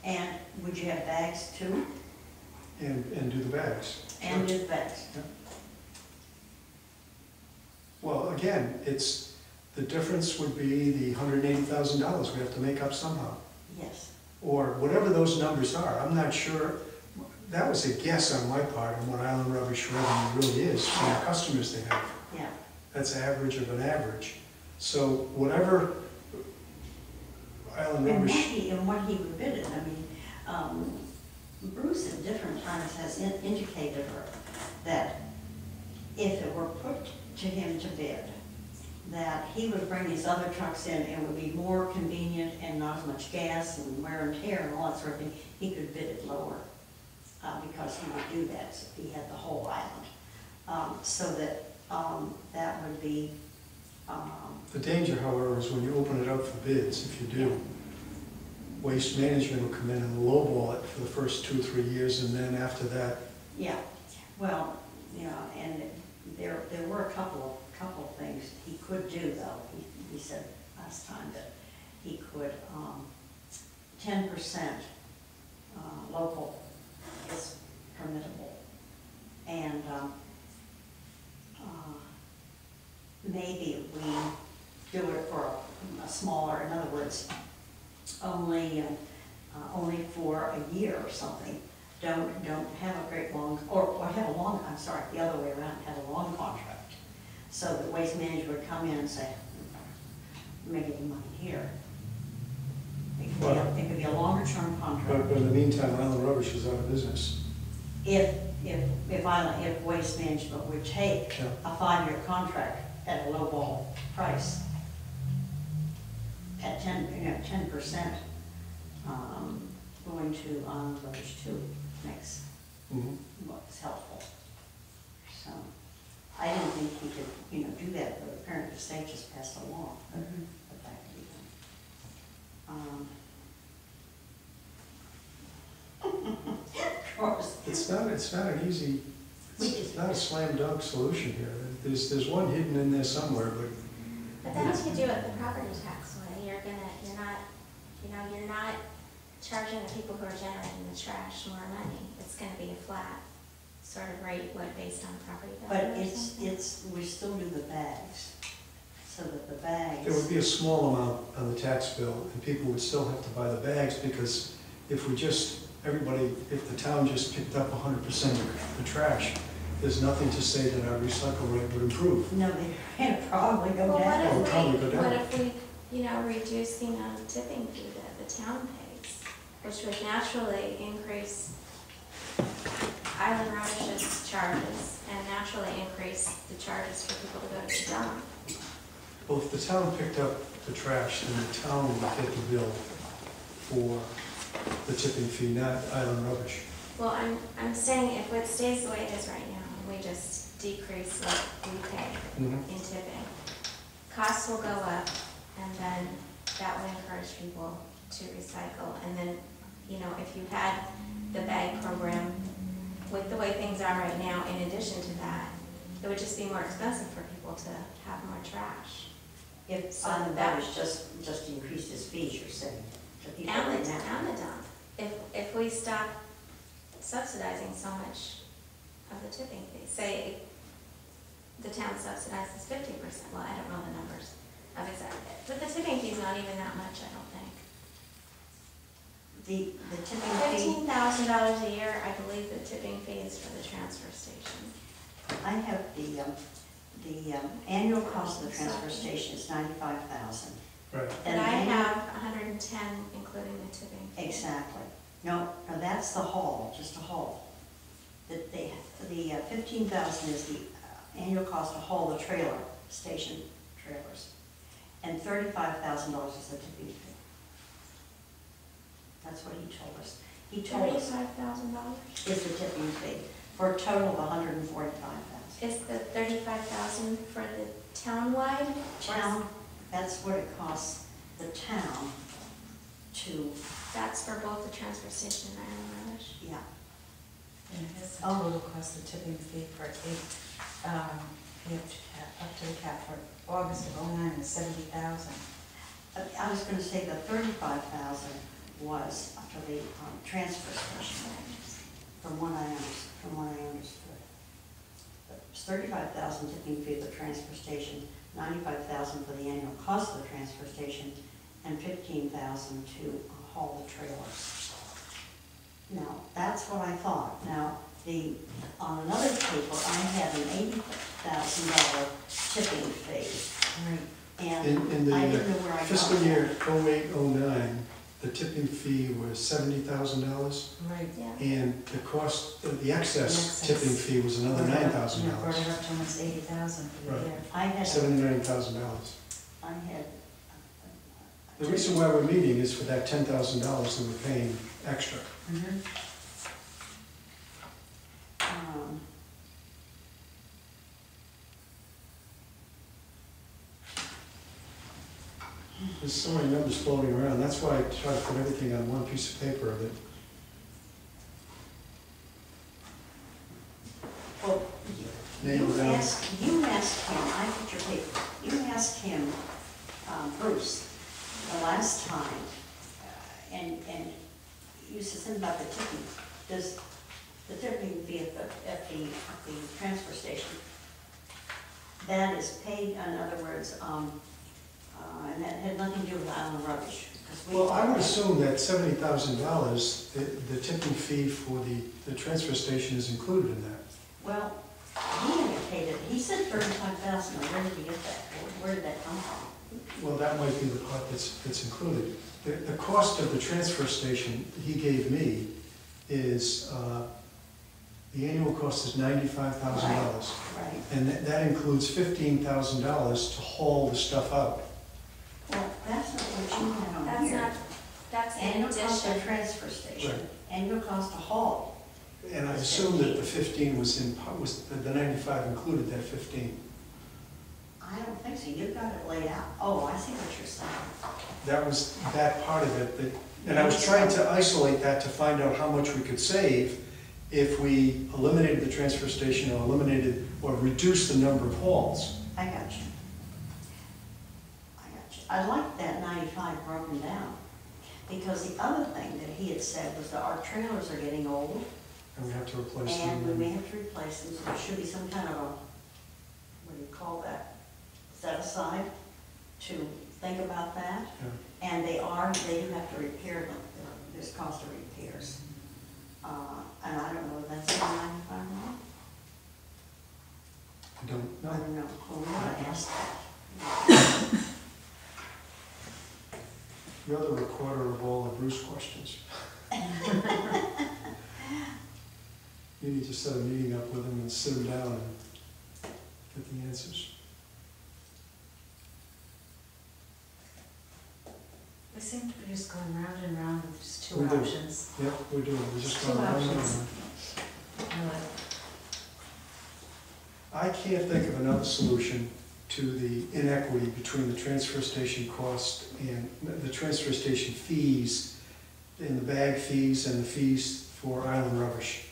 And would you have bags too? And do the bags. And Sure. do the bags? Yeah. Well, again, it's, the difference would be the $180,000 we have to make up somehow. Yes. Or whatever those numbers are. I'm not sure. That was a guess on my part on what island rubbish revenue really is from the customers they have. Yeah. That's average of an average. So whatever island rubbish. And what he would bid it, I mean, Bruce at different times has indicated her that if it were put to him to bid, that he would bring these other trucks in and it would be more convenient and not as much gas and wear and tear and all that sort of thing. He could bid it lower because he would do that if he had the whole island. So that that would be... The danger, however, is when you open it up for bids, if you do, Waste Management will come in and lowball it for the first 2 or 3 years, and then after that... Yeah, well, you know, and there were a couple of things he could do, though. He said last time that he could, 10% local is permittable. And maybe we do it for a smaller, in other words, only for a year or something. Don't have a great long, or have a long, I'm sorry, the other way around, have a long contract. So that Waste Management would come in and say, we're making money here. It could be a longer term contract. But in the meantime, island rubbish is out of business. If Waste Management would take a 5-year contract at a low ball price, at 10%, going to island rubbish too makes what's helpful. So I didn't think he could, do that, but apparently the state just passed a law that that could be done. Of course. It's not an easy, it's not a slam dunk solution here. There's one hidden in there somewhere, But then if you do it the property tax way, you're not charging the people who are generating the trash more money. It's gonna be a flat sort of rate, based on property value. But we still do the bags, so that the bags. there would be a small amount on the tax bill, and people would still have to buy the bags, because if the town just picked up 100% of the trash, there's nothing to say that our recycle rate would improve. No, it'd probably go Well, down. what if we, reduce the amount of tipping fee that the town pays, which would naturally increase island rubbish's charges and naturally increase the charges for people to go to the dump. Well, if the town picked up the trash, then the town would get the bill for the tipping fee, not island rubbish. Well, I'm saying if it stays the way it is right now, and we just decrease what we pay in tipping, costs will go up, and then that will encourage people to recycle. And then, if you had the bag program with the way things are right now, in addition to that, it would just be more expensive for people to have more trash. If Simon Babbage just increased his fees, you're saying, to people And right the now. dump. If we stop subsidizing so much of the tipping fee, say the town subsidizes 50%, well, I don't know the numbers of exactly, but the tipping fee is not even that much, I don't think. The tipping fee, $15,000 a year, I believe the tipping fee is for the transfer station. I have the annual cost of the transfer station is $95,000. Right. And I have 110, including the tipping fee. Exactly. No, that's the haul, just a haul. The $15,000 is the annual cost to haul the station trailers, and $35,000 is the tipping fee. That's what he told us. He told us $35,000 is the tipping fee for a total of $145,000. is the $35,000 for the town-wide? Town, that's what it costs the town to. That's for both the transfer station and island rubbish? Yeah. And it's the total cost of tipping fee for you have to have up to the cap for August of '09 is $70,000. I was going to say the $35,000 was for the transfer station, from what I understood. It was $35,000 tipping fee at the transfer station, $95,000 for the annual cost of the transfer station, and $15,000 to haul the trailers. Now, that's what I thought. Now, on another paper, I had an $80,000 tipping fee. Right. And In I the didn't know where I got fiscal that. year 08-09, the tipping fee was $70,000, Right. Yeah. and the cost, the excess The excess. tipping fee was another Yeah, brought it $9,000, up to almost 80,000 for the Right. year. I had, $79,000. I had. The reason why we're meeting is for that $10,000 that we're paying extra. Mhm. um, There's so many numbers floating around, that's why I try to put everything on one piece of paper that, Well, Nail you down. asked him, I put your paper, you asked him, Bruce, the last time, and you said something about the tipping. Does the tipping fee at the transfer station, that is paid, in other words, and that had nothing to do with island rubbish? 'Cause we- well, I would assume that $70,000, the tipping fee for the transfer station is included in that. Well, he indicated, he said 35,000, where did he get that? Where did that come from? Well, that might be the part that's included. The cost of the transfer station he gave me is, the annual cost is $95,000. Right. And that includes $15,000 to haul the stuff out. Well, that's not what you had on That's here. not, that's in Annual cost of addition. transfer station, Right. annual cost to haul. And I assume that the 15 was the 95 included that 15. I don't think so, you've got it laid out. Oh, I see what you're saying. That was that part of it, and I was trying to isolate that to find out how much we could save if we eliminated the transfer station or reduced the number of hauls. I got you. I like that 95 broken down, because the other thing that he had said was that our trailers are getting old, And we have to replace and we them. may have to replace them, so there should be some kind of a, what do you call that, set aside to think about that. Yeah. And they do have to repair them, there's cost of repairs. And I don't know if that's in 95 or not. I don't I know. don't know, well, we ought to ask that. You're the recorder of all the Bruce questions. You need to set a meeting up with him and sit him down and get the answers. We seem to be just going round and round with just two We do. options. Yep, we're doing, we're just Two going on and options. on. I I can't think of another solution to the inequity between the transfer station cost and the transfer station fees, and the bag fees and the fees for island rubbish.